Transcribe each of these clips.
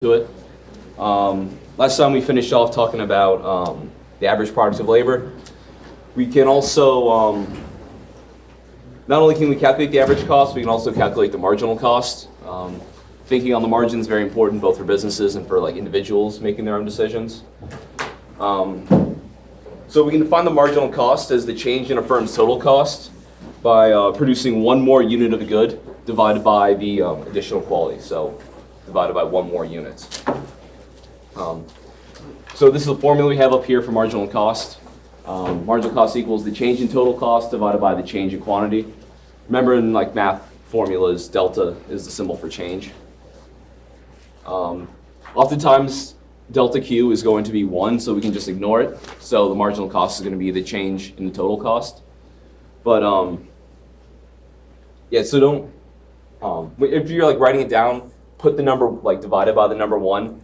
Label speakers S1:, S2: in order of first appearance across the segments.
S1: to it. Last time we finished off talking about the average product of labor. We can also, not only can we calculate the average cost, we can also calculate the marginal cost. Thinking on the margin is very important both for businesses and for like individuals making their own decisions. So we can define the marginal cost as the change in a firm's total cost by producing one more unit of a good divided by the additional quality. So divided by one more units. So this is the formula we have up here for marginal cost. Marginal cost equals the change in total cost divided by the change in quantity. Remember in like math formulas, delta is the symbol for change. Oftentimes, delta Q is going to be 1, so we can just ignore it. So the marginal cost is going to be the change in the total cost. But yeah, so don't, if you're like writing it down, put the number like divided by the number 1.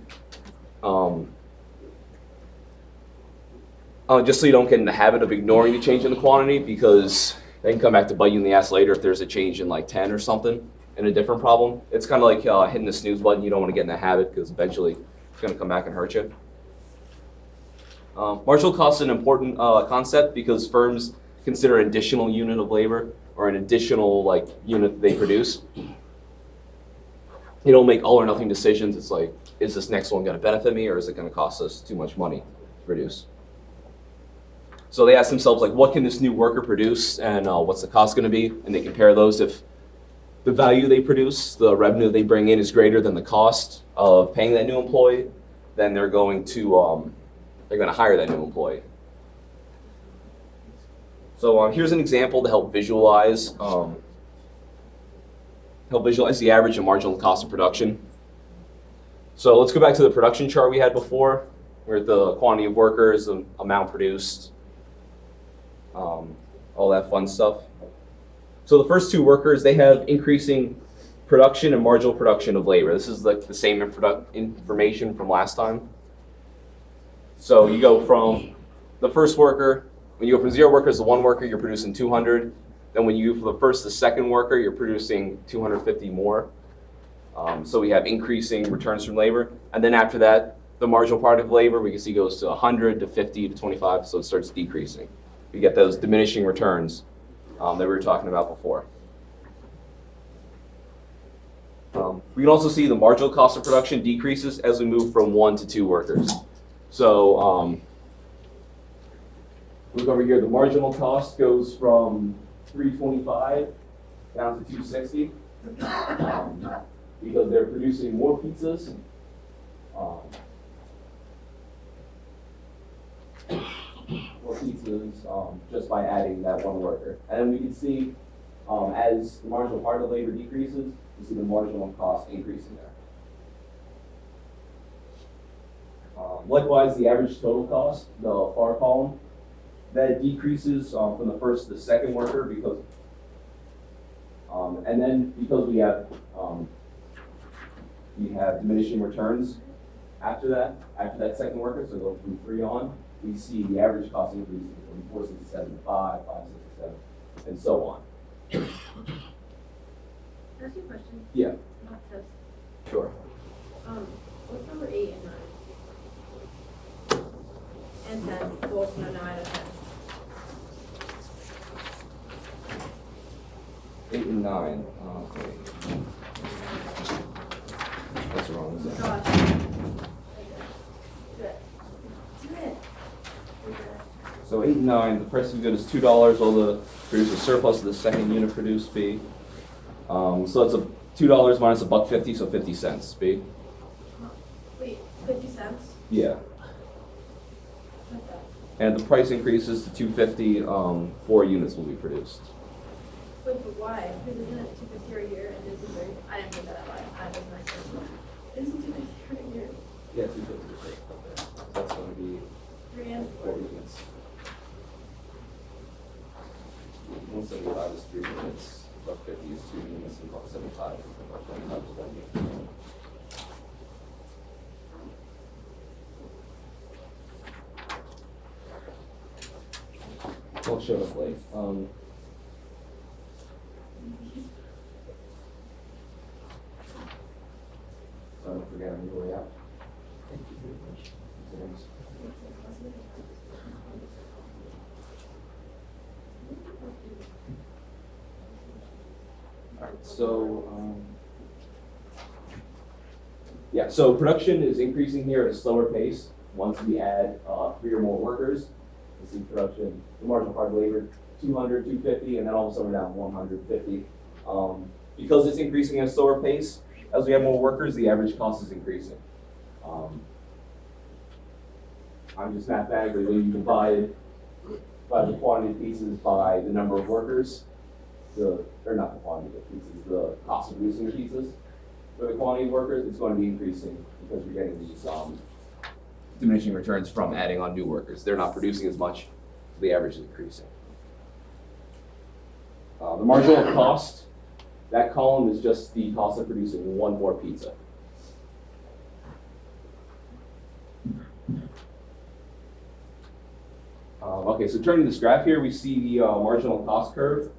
S1: Just so you don't get in the habit of ignoring the change in the quantity, because they can come back to bite you in the ass later if there's a change in like 10 or something in a different problem. It's kind of like hitting the snooze button. You don't want to get in that habit because eventually it's going to come back and hurt you. Marginal cost is an important concept because firms consider an additional unit of labor or an additional like unit they produce. They don't make all or nothing decisions. It's like, is this next one going to benefit me or is it going to cost us too much money to produce? So they ask themselves, like, what can this new worker produce and what's the cost going to be? And they compare those. If the value they produce, the revenue they bring in is greater than the cost of paying that new employee, then they're going to hire that new employee. So here's an example to help visualize the average and marginal cost of production. So let's go back to the production chart we had before, where the quantity of workers, the amount produced, all that fun stuff. So the first two workers, they have increasing production and marginal production of labor. This is like the same information from last time. So you go from the first worker, when you go from 0 workers to 1 worker, you're producing 200. Then when you go from the first to second worker, you're producing 250 more. So we have increasing returns from labor. And then after that, the marginal product of labor, we can see goes to 100 to 50 to 25, so it starts decreasing. You get those diminishing returns that we were talking about before. We can also see the marginal cost of production decreases as we move from 1 to 2 workers. So look over here, the marginal cost goes from 325 down to 260 because they're producing more pizzas. Just by adding that 1 worker. And then we can see as the marginal part of labor decreases, you see the marginal cost increasing there. Likewise, the average total cost, the far column, that decreases from the first to the second worker because, and then because we have diminishing returns after that second worker, so go from 3 on. We see the average cost increasing from 467 to 5, 567, and so on.
S2: Can I ask you a question?
S1: Yeah.
S2: Not test.
S1: Sure.
S2: What's number 8 and 9? And 10, both no 9 and 10.
S1: 8 and 9. Okay. That's wrong. Is it?
S2: Gosh. Do it. Do it.
S1: So 8 and 9, the price of good is $2. All the producer surplus of the second unit produced fee. So that's a $2 minus $1.50, so 50 cents. B.
S2: Wait, 50 cents?
S1: Yeah.
S2: Okay.
S1: And the price increases to $2.50. 4 units will be produced.
S2: Wait, but why? Because isn't it 250 a year and this is very, I didn't think that way. I was nice. Isn't 250 a year?
S1: Yeah, 250. That's going to be
S2: 3 and
S1: 4 units. 175 is 3 units. $1.50 is 2 units, and $1.75 is $1.25 is 1 unit. I'll show us late. So I don't forget I'm way out.
S3: Thank you very much.
S1: All right, so, yeah, so production is increasing here at a slower pace. Once we add 3 or more workers, you see production, the marginal part of labor, 200, 250, and then all of a sudden we're down 150. Because it's increasing at a slower pace, as we have more workers, the average cost is increasing. I'm just mathematically, when you divide the quantity of pieces by the number of workers, or not the quantity of pieces, the cost of producing the pizzas. For the quantity of workers, it's going to be increasing because you're getting these diminishing returns from adding on new workers. They're not producing as much, so the average is increasing. The marginal cost, that column is just the cost of producing one more pizza. Okay, so turning to this graph here, we see the marginal cost curve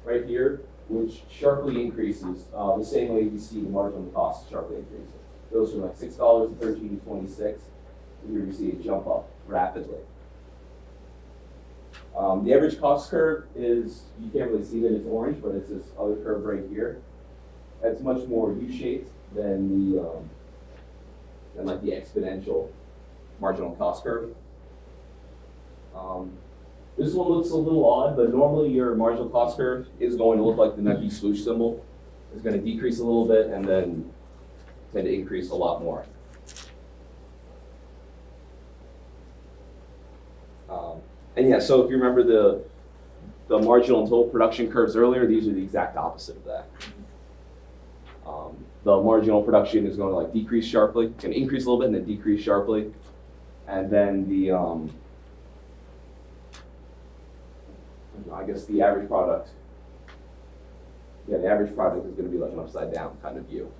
S1: right here, which sharply increases the same way we see the marginal cost sharply increasing. It goes from like $6 to $13 to 26. Here we see it jump up rapidly. The average cost curve is, you can't really see that it's orange, but it's this other curve right here. It's much more U-shaped than like the exponential marginal cost curve. This one looks a little odd, but normally your marginal cost curve is going to look like the Nike swoosh symbol. It's going to decrease a little bit and then tend to increase a lot more. And yeah, so if you remember the marginal and total production curves earlier, these are the exact opposite of that. The marginal production is going to like decrease sharply, it's going to increase a little bit and then decrease sharply. And then the, I guess the average product, yeah, the average product is going to be like an upside down kind of view.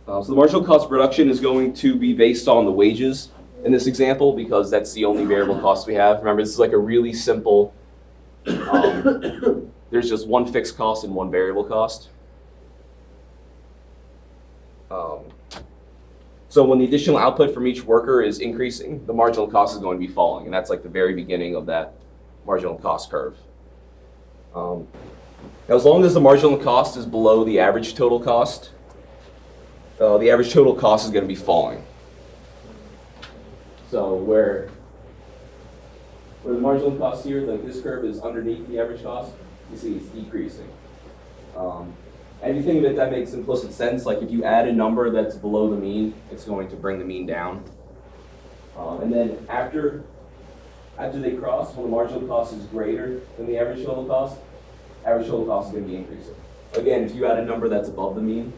S1: So the marginal cost of production is going to be based on the wages in this example because that's the only variable cost we have. Remember, this is like a really simple, there's just one fixed cost and one variable cost. So when the additional output from each worker is increasing, the marginal cost is going to be falling, and that's like the very beginning of that marginal cost curve. Now, as long as the marginal cost is below the average total cost, the average total cost is going to be falling. So where the marginal cost here, like this curve is underneath the average cost, you see it's decreasing. And you think that makes implicit sense, like if you add a number that's below the mean, it's going to bring the mean down. And then after they cross, when the marginal cost is greater than the average total cost is going to be increasing. Again, if you add a number that's above the mean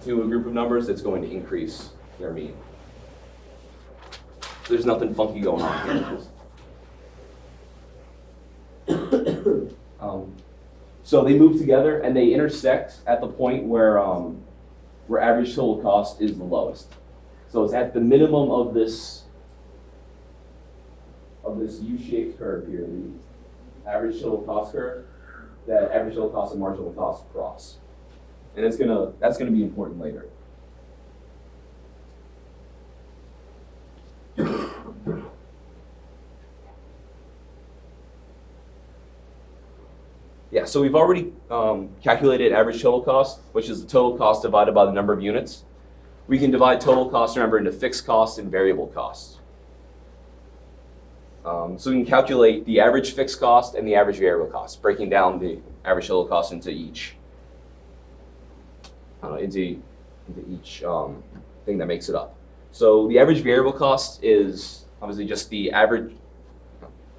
S1: to a group of numbers, it's going to increase their mean. So there's nothing funky going on here. So they move together and they intersect at the point where average total cost is the lowest. So it's at the minimum of this U-shaped curve here, the average total cost curve, that average total cost and marginal cost cross. And that's gonna be important later. Yeah, so we've already calculated average total cost, which is the total cost divided by the number of units. We can divide total cost, remember, into fixed costs and variable costs. So we can calculate the average fixed cost and the average variable cost, breaking down the average total cost into each thing that makes it up. So the average variable cost is obviously just the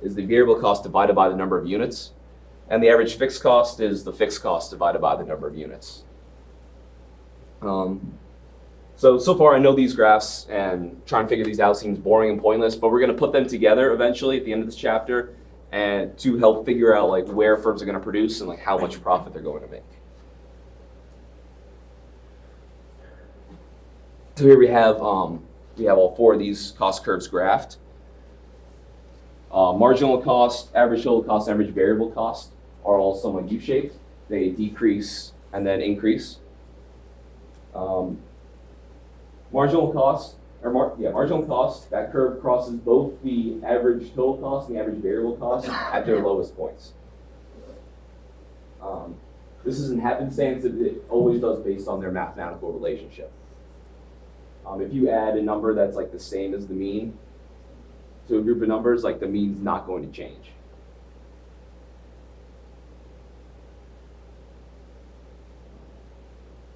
S1: variable cost divided by the number of units. And the average fixed cost is the fixed cost divided by the number of units. So far I know these graphs and trying to figure these out seems boring and pointless, but we're gonna put them together eventually at the end of this chapter and to help figure out like where firms are gonna produce and like how much profit they're going to make. So here we have all four of these cost curves graphed. Marginal cost, average total cost, average variable cost are all somewhat U-shaped. They decrease and then increase. Um, marginal cost, marginal cost, that curve crosses both the average total cost and the average variable cost at their lowest points. This isn't happenstance, it always does based on their mathematical relationship. If you add a number that's like the same as the mean to a group of numbers, like the mean's not going to change.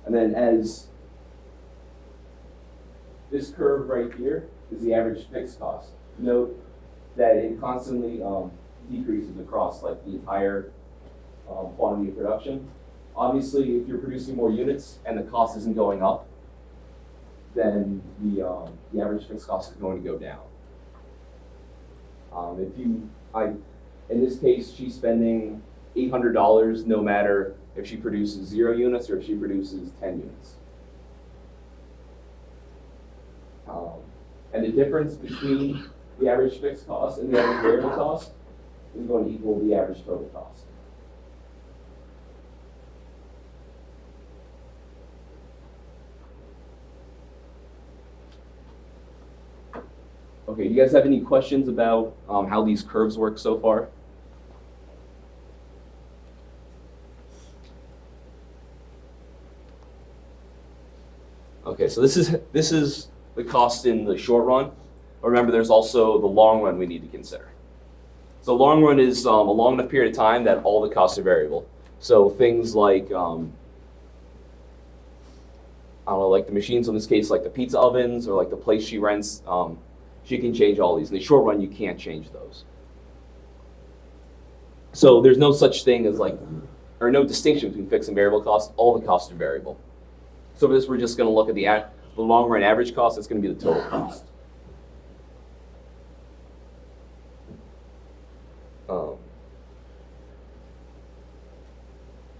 S1: And then as this curve right here is the average fixed cost. Note that it constantly decreases across like the entire quantity of production. Obviously, if you're producing more units and the cost isn't going up, then the average fixed cost is going to go down. In this case, she's spending $800 no matter if she produces 0 units or if she produces 10 units. And the difference between the average fixed cost and the average variable cost is going to equal the average total cost. Okay, do you guys have any questions about how these curves work so far? Okay, so this is the cost in the short run. Remember, there's also the long run we need to consider. So long run is a long enough period of time that all the costs are variable. So things like, I don't know, like the machines in this case, like the pizza ovens or like the place she rents, she can change all these. In the short run, you can't change those. So there's no such thing as like, or no distinction between fixed and variable costs. All the costs are variable. So for this, we're just going to look at the long run average cost. That's going to be the total cost.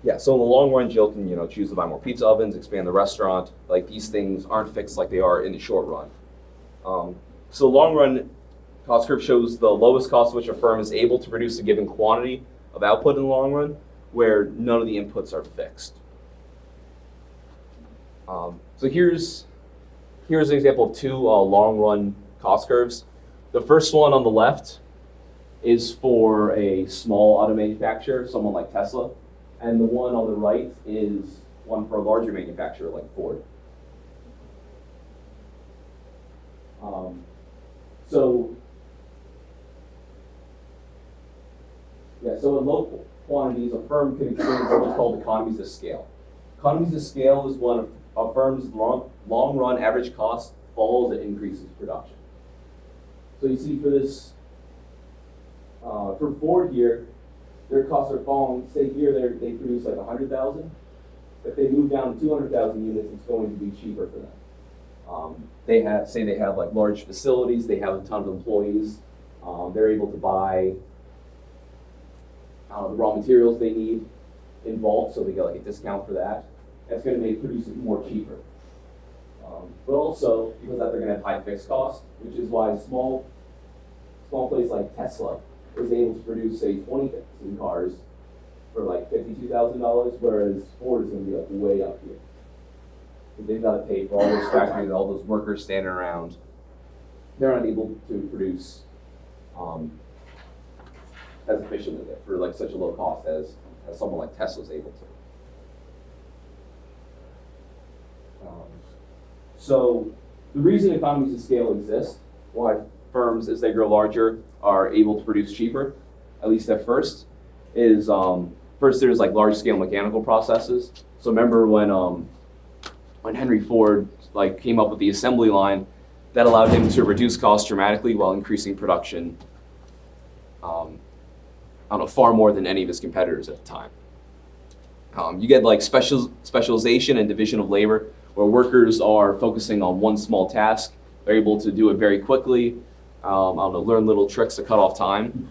S1: Yeah, so in the long run, Jill can choose to buy more pizza ovens, expand the restaurant. Like these things aren't fixed like they are in the short run. So the long run cost curve shows the lowest cost which a firm is able to produce a given quantity of output in the long run, where none of the inputs are fixed. So here's an example of 2 long run cost curves. The first one on the left is for a small auto manufacturer, someone like Tesla. And the one on the right is one for a larger manufacturer like Ford. So in low quantities, a firm can experience what's called economies of scale. Economies of scale is when a firm's long run average cost falls and increases production. So you see for this, for Ford here, their costs are falling. Say here they produce like 100,000. If they move down to 200,000 units, it's going to be cheaper for them. They have like large facilities. They have a ton of employees. They're able to buy the raw materials they need in bulk, so they get like a discount for that. That's going to make producing more cheaper. But also because that they're going to have high fixed costs, which is why a small place like Tesla is able to produce, say, 20,000 cars for like $52,000, whereas Ford is going to be like way up here. They've got to pay for all those factories, all those workers standing around. They're not able to produce as efficiently for like such a low cost as someone like Tesla is able to. So the reason economies of scale exist, why firms as they grow larger are able to produce cheaper, at least at first, is first there's like large scale mechanical processes. So remember when Henry Ford like came up with the assembly line, that allowed him to reduce costs dramatically while increasing production. Far more than any of his competitors at the time. You get like specialization and division of labor, where workers are focusing on one small task. They're able to do it very quickly. Learn little tricks to cut off time.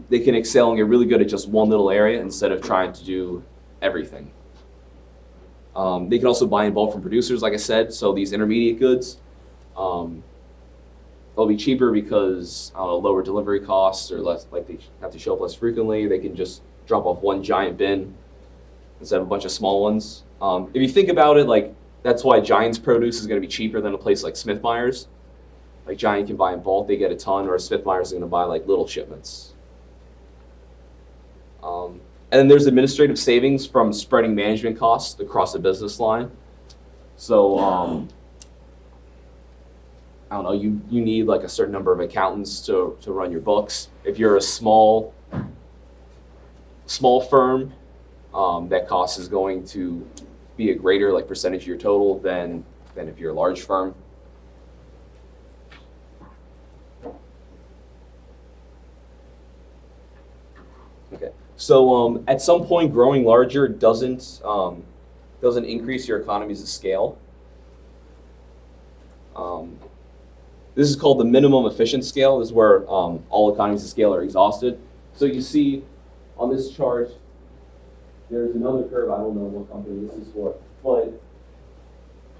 S1: They can excel and get really good at just one little area instead of trying to do everything. They can also buy in bulk from producers, like I said. So these intermediate goods, they'll be cheaper because lower delivery costs or less, like they have to show up less frequently. They can just drop off one giant bin instead of a bunch of small ones. If you think about it, like that's why Giant's produce is going to be cheaper than a place like Smith Myers. Like Giant can buy in bulk, they get a ton, or Smith Myers is going to buy like little shipments. And then there's administrative savings from spreading management costs across the business line. So I don't know, you need like a certain number of accountants to run your books. If you're a small firm, that cost is going to be a greater like percentage of your total than if you're a large firm. Okay, so at some point, growing larger doesn't increase your economies of scale. This is called the minimum efficient scale. This is where all economies of scale are exhausted. So you see on this chart, there's another curve. I don't know what company this is for, but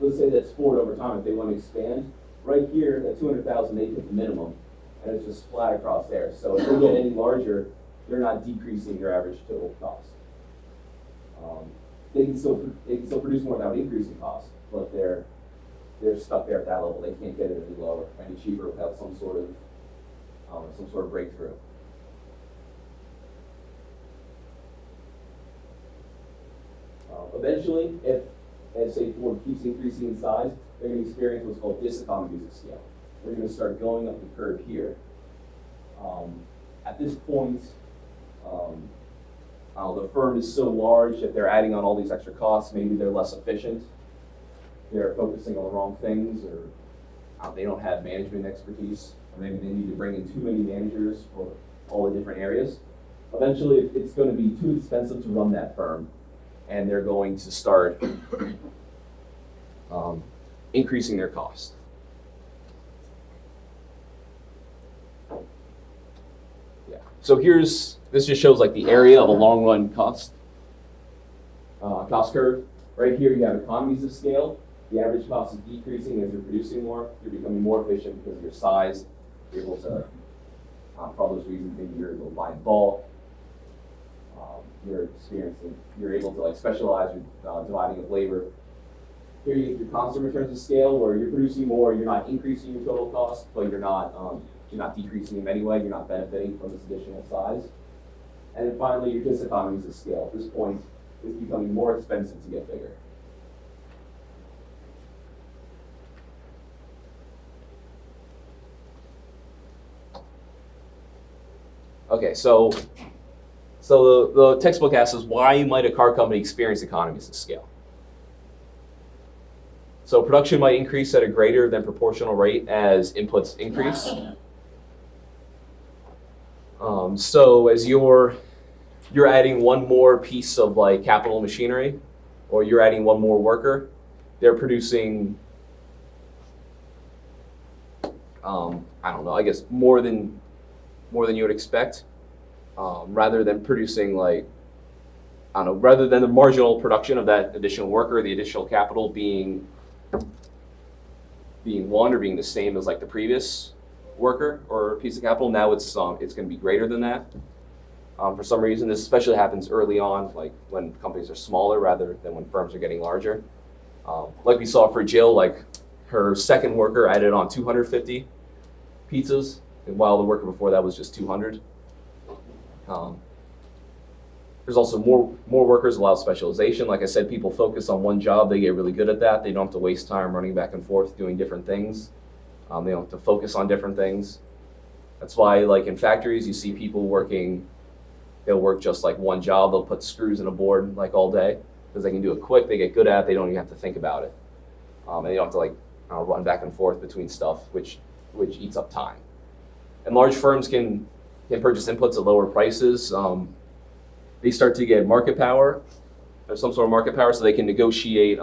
S1: let's say that's Ford over time. If they want to expand, right here at 200,000, they hit the minimum, and it's just flat across there. So if they get any larger, they're not decreasing their average total cost. They can still produce more without increasing costs, but they're stuck there at that level. They can't get it any lower, any cheaper without some sort of breakthrough. Eventually, if, as say Ford keeps increasing in size, they're going to experience what's called diseconomies of scale. They're going to start going up the curve here. At this point, the firm is so large that they're adding on all these extra costs. Maybe they're less efficient. They're focusing on the wrong things, or they don't have management expertise, or maybe they need to bring in too many managers for all the different areas. Eventually, it's going to be too expensive to run that firm, and they're going to start increasing their cost. Yeah. So this just shows like the area of a long run cost curve. Right here, you have economies of scale. The average cost is decreasing as you're producing more. You're becoming more efficient because of your size. You're able to, for all those reasons, maybe you're able to buy in bulk. You're able to like specialize with dividing of labor. Here you get your constant returns of scale, where you're producing more, you're not increasing your total cost, but you're not decreasing them anyway. You're not benefiting from this additional size. And then finally, your diseconomies of scale. At this point, it's becoming more expensive to get bigger. Okay, so the textbook asks us, why might a car company experience economies of scale? So production might increase at a greater than proportional rate as inputs increase. So as you're adding one more piece of like capital machinery, or you're adding one more worker, they're producing, I don't know, I guess more than you would expect, rather than producing like, I don't know, rather than the marginal production of that additional worker, the additional capital being one or being the same as like the previous worker or piece of capital. Now it's going to be greater than that. For some reason, this especially happens early on, like when companies are smaller rather than when firms are getting larger. Like we saw for Jill, like her second worker added on 250 pizzas, and while the worker before that was just 200. There's also more workers allow specialization. Like I said, people focus on one job. They get really good at that. They don't have to waste time running back and forth doing different things. They don't have to focus on different things. That's why, like in factories, you see people working. They'll work just like one job. They'll put screws in a board like all day because they can do it quick. They get good at it. They don't even have to think about it, and they don't have to like run back and forth between stuff, which eats up time. And large firms can purchase inputs at lower prices. They start to get market power, or some sort of market power, so they can negotiate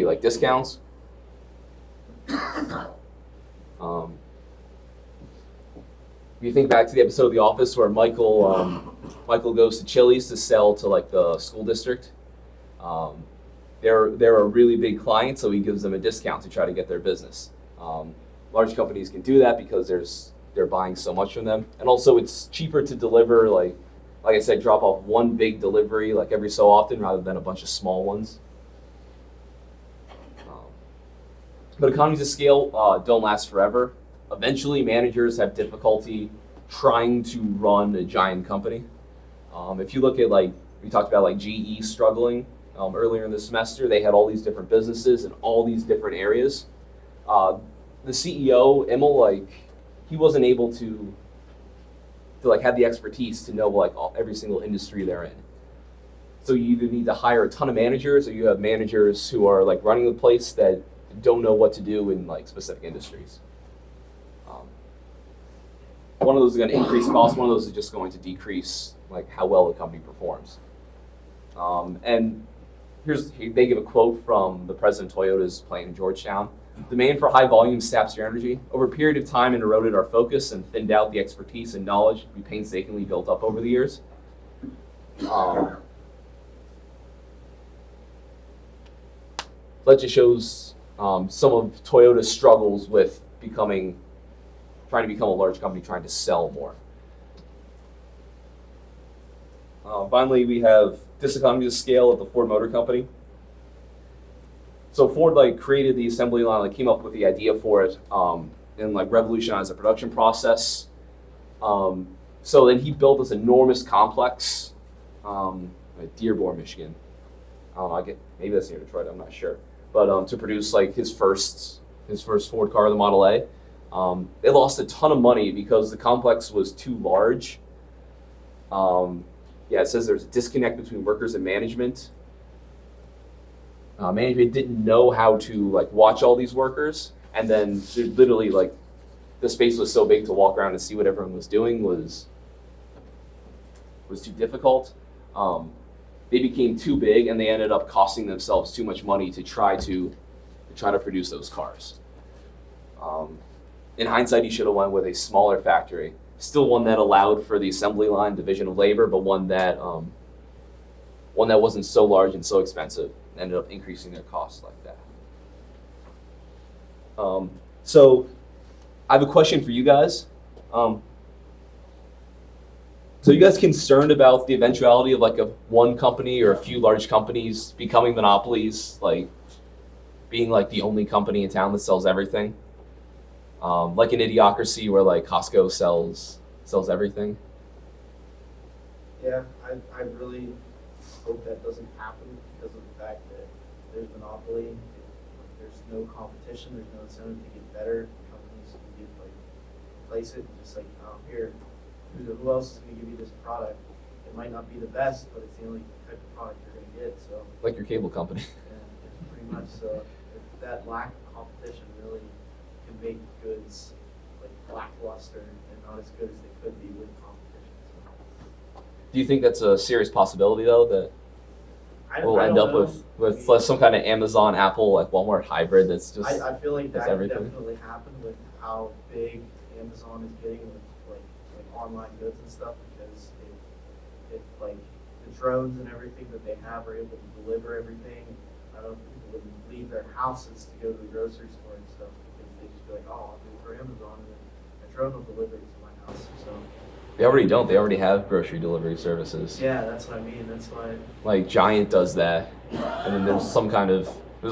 S1: like discounts. If you think back to the episode of The Office where Michael goes to Chili's to sell to like the school district, they're a really big client, so he gives them a discount to try to get their business. Large companies can do that because they're buying so much from them, and also it's cheaper to deliver like like I said, drop off one big delivery like every so often rather than a bunch of small ones. But economies of scale don't last forever. Eventually, managers have difficulty trying to run a giant company. If you look at like, we talked about like GE struggling earlier in the semester, they had all these different businesses in all these different areas. The CEO, Immel, like, he wasn't able to like have the expertise to know like every single industry they're in. So you either need to hire a ton of managers, or you have managers who are like running the place that don't know what to do in like specific industries. One of those is going to increase costs. One of those is just going to decrease like how well the company performs. And they give a quote from the president of Toyota's plant in Georgetown. Demand for high volume saps your energy. Over a period of time, it eroded our focus and thinned out the expertise and knowledge we painstakingly built up over the years. That just shows some of Toyota's struggles with trying to become a large company, trying to sell more. Finally, we have diseconomies of scale at the Ford Motor Company. So Ford like created the assembly line, like came up with the idea for it, and like revolutionized the production process. So then he built this enormous complex at Dearborn, Michigan. Maybe that's near Detroit. I'm not sure, but to produce like his first Ford car, the Model A. They lost a ton of money because the complex was too large. It says there's a disconnect between workers and management. Management didn't know how to like watch all these workers, and then literally like the space was so big to walk around and see what everyone was doing was too difficult. They became too big, and they ended up costing themselves too much money to try to produce those cars. In hindsight, he should have went with a smaller factory, still one that allowed for the assembly line division of labor, but one that wasn't so large and so expensive, and ended up increasing their costs like that. So I have a question for you guys. So you guys concerned about the eventuality of like one company or a few large companies becoming monopolies, like being like the only company in town that sells everything? Like an idiocracy where like Costco sells everything.
S3: Yeah, I really hope that doesn't happen because of the fact that there's monopoly. There's no competition. There's no incentive to get better. Companies can get like replace it. Just like here, who else is going to give you this product? It might not be the best, but it's the only type of product you're going to get. So
S1: like your cable company.
S3: Yeah, pretty much. So if that lack of competition really can make goods like lackluster and not as good as they could be with competition. So.
S1: Do you think that's a serious possibility though, that we'll end up with like some kind of Amazon, Apple, like Walmart hybrid that's just
S3: I feel like that could
S1: everything?
S3: definitely happen with how big Amazon is getting with like online goods and stuff, because if like the drones and everything that they have are able to deliver everything, I don't think people would leave their houses to go to the grocery store and stuff, because they just be like, oh, I'll do it for Amazon, and then a drone will deliver it to my house. So
S1: They already don't. They already have grocery delivery services.
S3: yeah, that's what I mean. That's why
S1: Like Giant does that, and then there's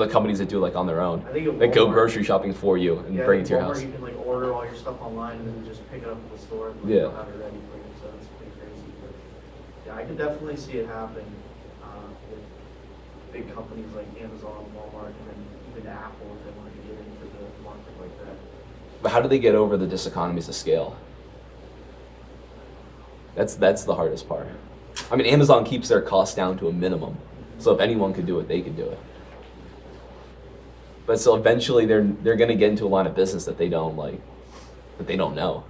S1: like companies that do it like on their own.
S3: I think at
S1: They go
S3: Walmart-
S1: grocery shopping for you and
S3: yeah,
S1: bring it
S3: at
S1: to your
S3: Walmart,
S1: house.
S3: You can like order all your stuff online and then just pick it up at the store and like,
S1: Yeah.
S3: they'll have it ready for you. So it's pretty crazy. But yeah, I could definitely see it happen with big companies like Amazon, Walmart, and then even Apple if they wanted to get into the market like that.
S1: But how do they get over the diseconomies of scale? That's the hardest part. I mean, Amazon keeps their costs down to a minimum, so if anyone could do it, they could do it. But so eventually, they're going to get into a line of business that they don't know.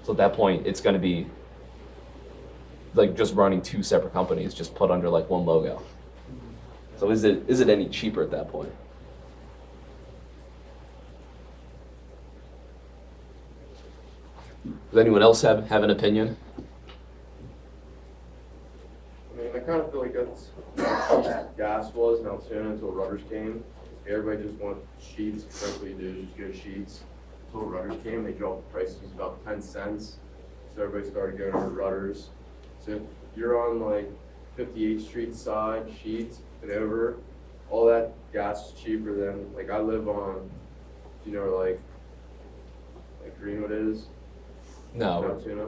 S1: So at that point, it's going to be like just running two separate companies, just put under like one logo. So is it any cheaper at that point? Does anyone else have an opinion?
S4: I mean, I kind of feel like that's what gas was in Altoona until Rudders came. Everybody just wanted sheets. That's what you do, is just go sheets. Until Rudders came, they dropped the prices about 10 cents. so everybody started going over Rudders. So if you're on like 58th Street side, Sheets, and over, all that gas is cheaper than, like I live on, you know, where like Greenwood is?
S1: No.
S4: Altoona.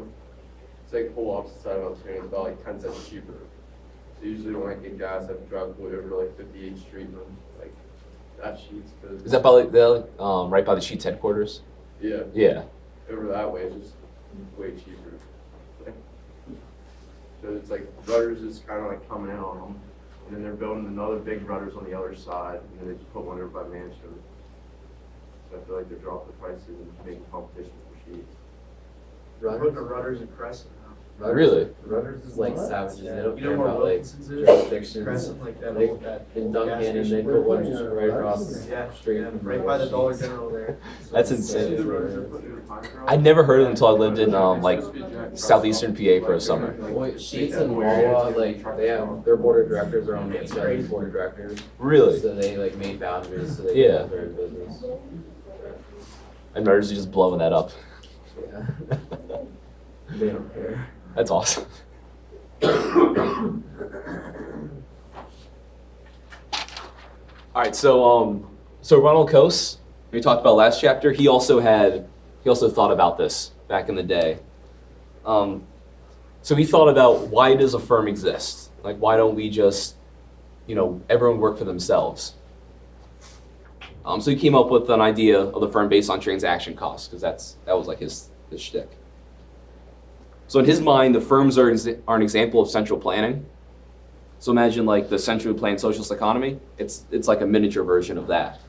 S4: It's like the whole opposite side of Altoona, it's about like 10 cents cheaper. So usually when I get gas, I have to drive way over to like 58th Street and like that Sheets.
S1: Is that by the right by the Sheets headquarters?
S4: Yeah,
S1: Yeah.
S4: over that way, it's just way cheaper. So it's like Rudders is kind of like coming in on them, and then they're building another big Rudders on the other side, and then they just put one over by Mansion. So I feel like they're dropping the prices and making competition for Sheets.
S3: We're putting the Rudders in Crescent now.
S1: Really?
S5: Rudders is like savages. They don't
S3: You know
S5: care
S3: where
S5: about like
S3: Wilkinson's is?
S5: jurisdictions.
S3: Crescent, like that
S5: Like,
S3: old, that
S5: In
S3: old gas
S5: Duncan, and they
S3: station.
S5: put one just right across the
S3: Yeah,
S5: street.
S3: yeah,
S5: from
S3: right by the Dollar
S5: Sheets.
S3: General there.
S1: That's
S4: See
S1: insane.
S4: the Rudders they're putting in Pinecroft?
S1: I'd never heard of them until I lived in like southeastern PA for a summer.
S5: Well, Sheets and Wawa, like they have their board of directors are on the inside of the board of directors.
S1: Really?
S5: So they like made boundaries so they
S1: Yeah.
S5: can have their own business.
S1: And Murders just blowing that up.
S5: Yeah. They don't care.
S1: That's awesome. All right, so Ronald Coase, we talked about last chapter. He also thought about this back in the day. So he thought about, why does a firm exist? Like, why don't we just, everyone work for themselves? So he came up with an idea of the firm based on transaction costs, because that was like his shtick. So in his mind, the firms are an example of central planning. So imagine like the centrally planned socialist economy. It's like a miniature version of that.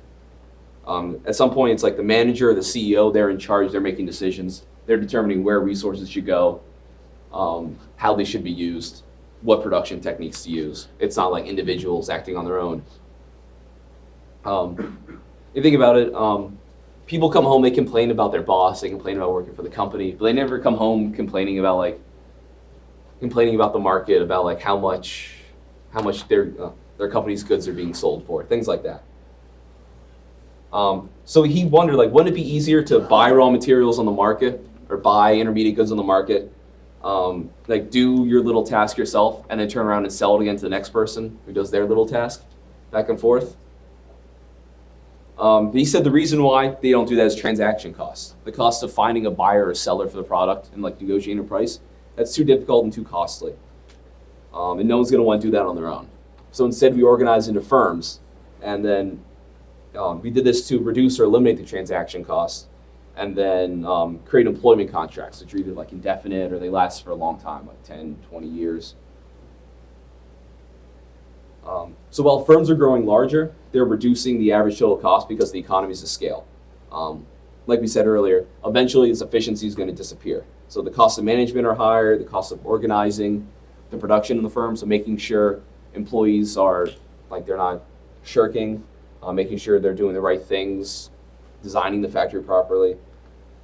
S1: At some point, it's like the manager or the CEO, they're in charge, they're making decisions. They're determining where resources should go, how they should be used, what production techniques to use. It's not like individuals acting on their own. You think about it, people come home, they complain about their boss, they complain about working for the company, but they never come home complaining about the market, about like how much their company's goods are being sold for, things like that. So he wondered, like, wouldn't it be easier to buy raw materials on the market or buy intermediate goods on the market, like do your little task yourself and then turn around and sell it again to the next person who does their little task, back and forth? He said the reason why they don't do that is transaction costs. The cost of finding a buyer or seller for the product and like negotiating a price, that's too difficult and too costly. And no one's gonna want to do that on their own. So instead we organized into firms, and then we did this to reduce or eliminate the transaction costs, and then create employment contracts, which are either like indefinite or they last for a long time, like 10, 20 years. So while firms are growing larger, they're reducing the average total cost because the economies of scale. Like we said earlier, eventually this efficiency is going to disappear. So the costs of management are higher, the cost of organizing the production in the firm, so making sure employees are, like, they're not shirking, making sure they're doing the right things, designing the factory properly.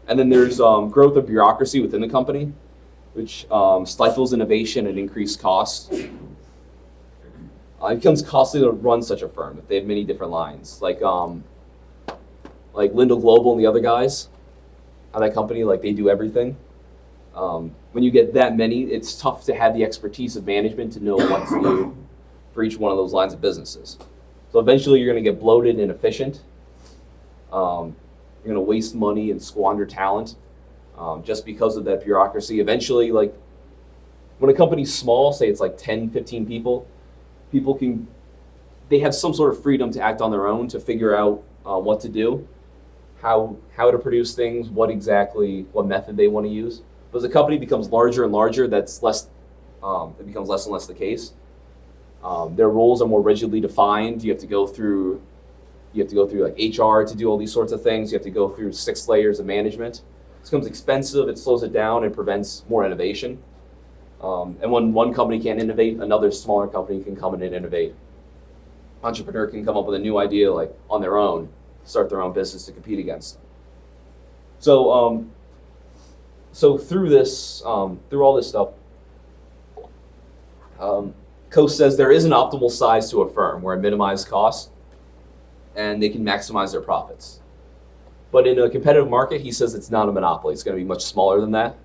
S1: And then there's growth of bureaucracy within the company, which stifles innovation and increased costs. It becomes costly to run such a firm if they have many different lines, like Lindell Global and the other guys, how that company, like, they do everything. When you get that many, it's tough to have the expertise of management to know what to do for each one of those lines of businesses. So eventually you're going to get bloated and inefficient. You're going to waste money and squander talent just because of that bureaucracy. Eventually, like, when a company's small, say it's like 10, 15 people, they have some sort of freedom to act on their own, to figure out what to do, how to produce things, what method they want to use. But as the company becomes larger and larger, it becomes less and less the case. Their roles are more rigidly defined. You have to go through like HR to do all these sorts of things. You have to go through 6 layers of management. It becomes expensive, it slows it down, and prevents more innovation. And when one company can't innovate, another smaller company can come in and innovate. Entrepreneur can come up with a new idea, like, on their own, start their own business to compete against them. So through all this stuff, Coase says there is an optimal size to a firm where it minimizes costs and they can maximize their profits. But in a competitive market, he says it's not a monopoly. It's going to be much smaller than that.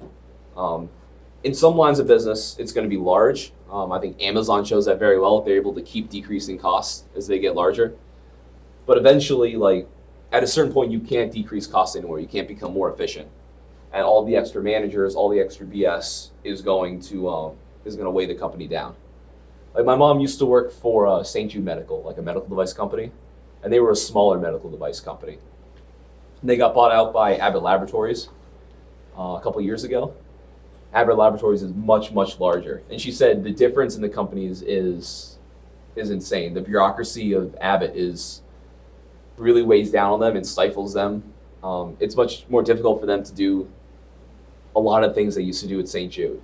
S1: In some lines of business, it's going to be large. I think Amazon shows that very well. They're able to keep decreasing costs as they get larger. But eventually, like at a certain point, you can't decrease costs anymore. You can't become more efficient, and all the extra managers, all the extra BS is going to weigh the company down. Like my mom used to work for St. Jude Medical, like a medical device company, and they were a smaller medical device company. And they got bought out by Abbott Laboratories a couple years ago. Abbott Laboratories is much, much larger. And she said the difference in the companies is insane. The bureaucracy of Abbott really weighs down on them and stifles them. It's much more difficult for them to do a lot of things they used to do at St. Jude.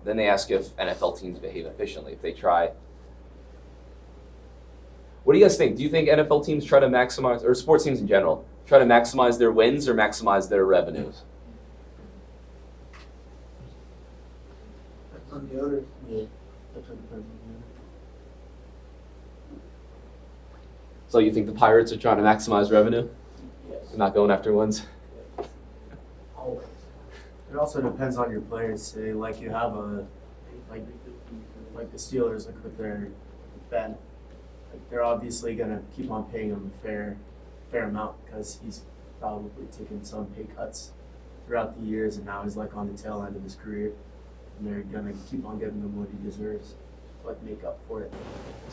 S1: Then they ask if NFL teams behave efficiently, if they try. What do you guys think? Do you think NFL teams try to maximize, or sports teams in general, try to maximize their wins or maximize their revenues?
S3: That's on the other.
S5: Yeah. That's what depends on
S1: So you think the Pirates are trying to maximize revenue,
S5: Yes.
S1: and not going after wins?
S5: Always.
S6: It also depends on your players. Say, like you have like the Steelers, like with their Ben, like they're obviously gonna keep on paying him a fair amount because he's probably taken some pay cuts throughout the years, and now he's like on the tail end of his career, and they're gonna keep on giving him what he deserves to like make up for it,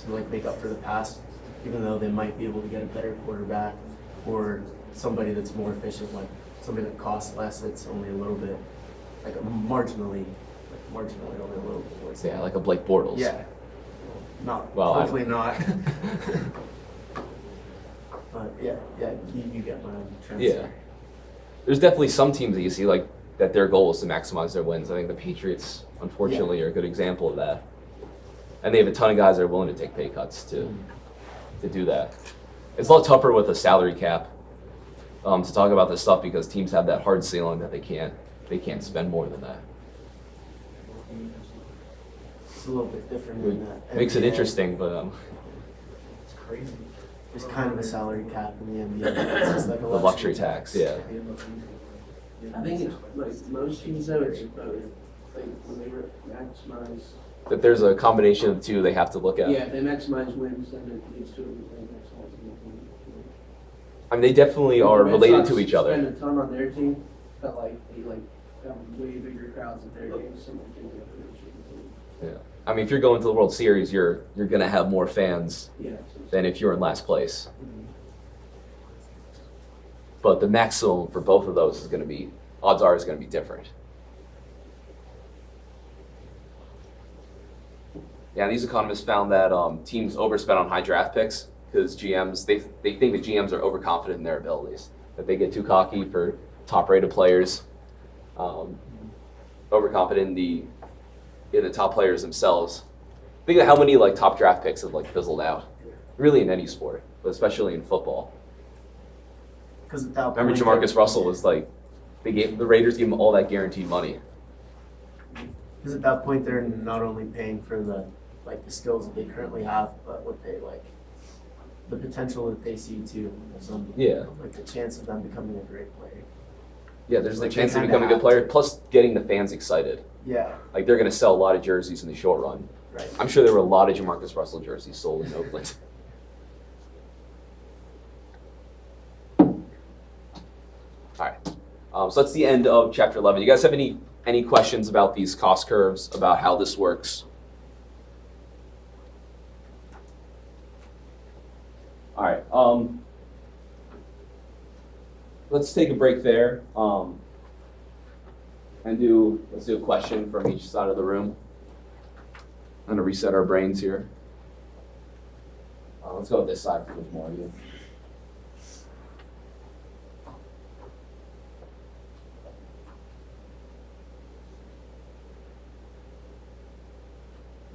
S6: to like make up for the past, even though they might be able to get a better quarterback or somebody that's more efficient, like somebody that costs less, that's only a little bit, like marginally only a little bit more.
S1: Yeah, like a Blake Bortles.
S6: Yeah. Not,
S1: Well,
S6: hopefully not. But yeah, you get my trying to
S1: Yeah.
S6: say.
S1: There's definitely some teams that you see like that their goal is to maximize their wins. I think the Patriots, unfortunately, are a good example of that. And they have a ton of guys that are willing to take pay cuts to do that. It's a lot tougher with a salary cap to talk about this stuff because teams have that hard ceiling that they can't spend more than that.
S6: It's a little bit different in that.
S1: It makes it
S6: NBA,
S1: interesting, but
S6: It's crazy. There's kind of a salary cap in the NBA. It's just like a
S1: the luxury tax, yeah.
S7: I think it's like most teams though, it's both. Like when they maximize,
S1: That there's a combination of the two they have to look at.
S7: yeah, if they maximize wins, then it leads to a maximizing.
S1: I mean, they definitely are related to each other.
S7: Spend a ton on their team, but like they like have way bigger crowds at their games, so they can get the
S1: Yeah. I mean, if you're going to the World Series, you're gonna have more fans
S7: yeah.
S1: than if you're in last place. But the maximum for both of those is gonna be, odds are, is gonna be different. Yeah, these economists found that teams overspend on high draft picks because GMs, they think the GMs are overconfident in their abilities, that they get too cocky for top-rated players, overconfident in the top players themselves. Think of how many like top draft picks have like fizzled out, really in any sport, but especially in football.
S6: Because at that
S1: Remember,
S6: point,
S1: Jamarcus Russell was like, the Raiders gave him all that guaranteed money.
S6: Because at that point, they're not only paying for the skills that they currently have, but what they like, the potential that they see too. Some,
S1: Yeah.
S6: Like the chance of them becoming a great player.
S1: Yeah, there's the
S6: Like, they
S1: chance to
S6: kinda
S1: become a good
S6: have
S1: player,
S6: to.
S1: plus getting the fans excited.
S6: Yeah.
S1: Like they're gonna sell a lot of jerseys in the short run.
S6: Right.
S1: I'm sure there were a lot of Jamarcus Russell jerseys sold in Oakland. All right, so that's the end of chapter 11. You guys have any questions about these cost curves, about how this works? All right, let's take a break there, and let's do a question from each side of the room. I'm gonna reset our brains here. Let's go with this side because there's more of you.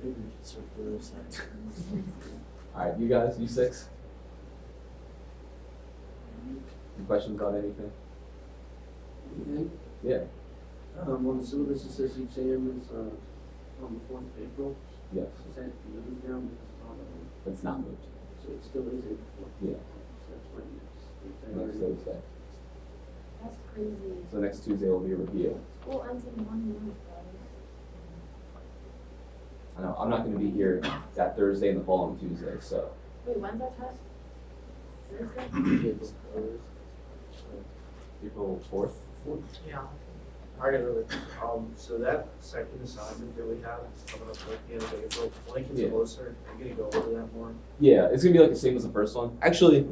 S6: Maybe we should start the other side.
S1: All right, you guys, you six. Any questions about anything?
S7: Anything?
S1: Yeah.
S7: Well, the syllabus assist exam is on the 4th of April.
S1: Yes.
S7: Is that moved down?
S1: It's not moved.
S7: So it still is April 4th.
S1: Yeah. Next Thursday.
S2: That's crazy.
S1: So next Tuesday will be a review.
S2: School ends in 1 month, guys.
S1: I know, I'm not gonna be here that Thursday and the following Tuesday, so.
S2: Wait, when's that test? Thursday?
S1: April 4th?
S3: I got really, so that second assignment that we have is coming up like the end of April, when it
S1: Yeah.
S3: gets closer, are you gonna go over that more?
S1: Yeah, it's gonna be like the same as the first one. Actually,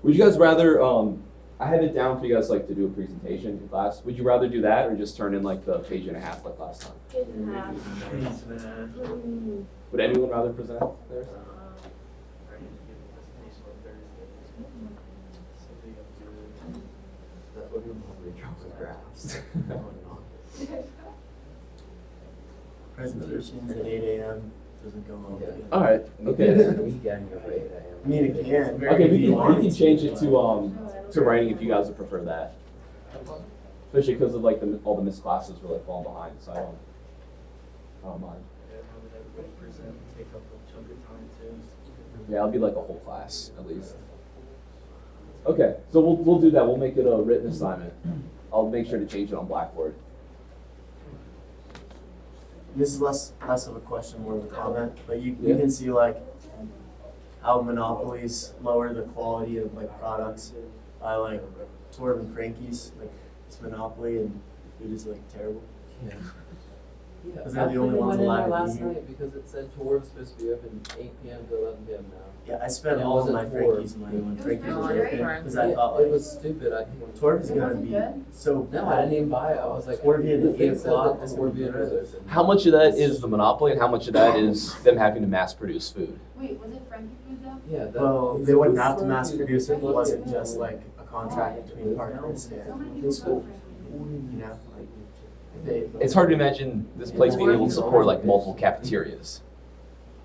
S1: would you guys rather, I have it down for you guys like to do a presentation in class. Would you rather do that or just turn in like the page and a half like last time?
S2: Page and a half. Mm.
S1: Would anyone rather present theirs?
S3: I need to give a presentation on Thursday. Something up to-
S5: That's what we drop the graphs.
S6: Presentations at 8 AM doesn't go well.
S5: Yeah.
S1: All right, okay.
S5: Weekend, you're right,
S6: I mean, it can.
S1: Okay,
S6: if you want
S1: we can
S6: it
S1: change it to writing if you guys would prefer that. Especially because of like all the missed classes were like falling behind, so I don't mind.
S3: Yeah, having everybody present and take up a chunk of time too.
S1: Yeah, I'll be like a whole class at least. Okay, so we'll do that. We'll make it a written assignment. I'll make sure to change it on Blackboard.
S6: This is less of a question, more of a comment, but you
S1: Yeah.
S6: can see like how monopolies lower the quality of like products by like Torb and Frankie's, like it's monopoly and the food is like terrible.
S5: Yeah. Yeah,
S6: Is that the only
S5: we
S6: ones
S5: went in
S6: allowed
S5: there
S6: to be
S5: last
S6: here?
S5: night because it said Tor's supposed to be open 8 p.m. to 11 p.m. now.
S6: Yeah, I spent
S5: Yeah,
S6: all of
S5: was it
S6: my
S5: Torb?
S6: Frankie's money when
S2: It was
S6: Frankie's was
S2: really
S6: open,
S2: great.
S6: because I
S5: Yeah,
S6: thought
S5: it
S6: like
S5: was stupid.
S6: Torb is
S2: It
S6: gonna
S2: wasn't
S6: be
S2: good?
S6: so
S5: No, I didn't even buy it. I was like,
S6: Torb being
S5: the
S6: at 8
S5: thing said
S6: o'clock
S5: that
S6: is
S5: Torb
S6: gonna be
S5: being
S6: better.
S5: open.
S1: How much of that is the monopoly and how much of that is them having to mass produce food?
S2: Wait, was it Frankie food though?
S5: Yeah, that,
S6: Well,
S5: it's
S6: they wouldn't
S5: a
S6: have to
S5: good
S6: mass
S5: story.
S6: produce it, it
S5: Look
S6: wasn't
S5: at
S6: just
S5: it.
S6: like a contract between partners
S2: So
S6: and
S2: many
S6: the
S2: people
S6: school,
S2: love Frankie.
S6: you know, like they.
S1: It's hard to imagine this place being able to support like multiple cafeterias.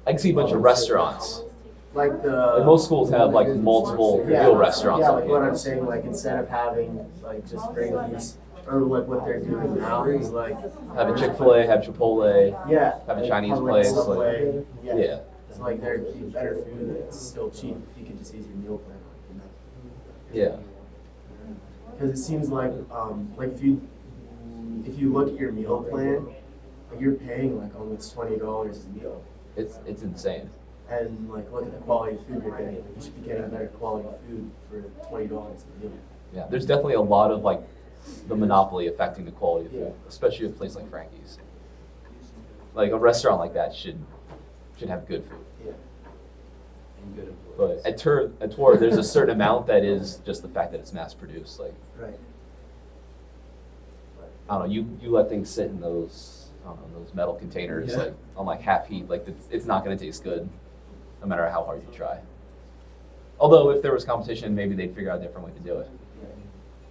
S1: I can see a bunch of restaurants.
S6: Like the.
S1: Like most schools have like multiple real restaurants.
S6: Yeah,
S1: on
S6: like what I'm
S1: campus.
S6: saying, like instead of having like just Frankie's, or like what they're doing now is like,
S1: Have a Chick-fil-A, have Chipotle.
S6: yeah.
S1: Have a
S6: like
S1: Chinese
S6: Publix,
S1: place, like-
S6: Subway, yeah.
S1: Yeah.
S6: It's like they're better food, and it's still cheap if you could just use your meal plan, you know?
S1: Yeah.
S6: Cause it seems like if you look at your meal plan, like you're paying like almost $20 a meal.
S1: It's insane.
S6: And like look at the quality of food you're getting. Like, you should be getting better quality food for $20 a meal.
S1: Yeah, there's definitely a lot of like the monopoly affecting the quality of food,
S6: Yeah.
S1: especially a place like Frankie's. Like a restaurant like that should have good food.
S6: Yeah.
S5: And good
S1: But
S5: employees.
S1: at Tor, there's a certain amount that is just the fact that it's mass produced. Like
S6: Right.
S1: I don't know, you let things sit in those those metal containers
S5: Yeah.
S1: like on like half heat, like it's not gonna taste good, no matter how hard you try. Although if there was competition, maybe they'd figure out a different way to do it.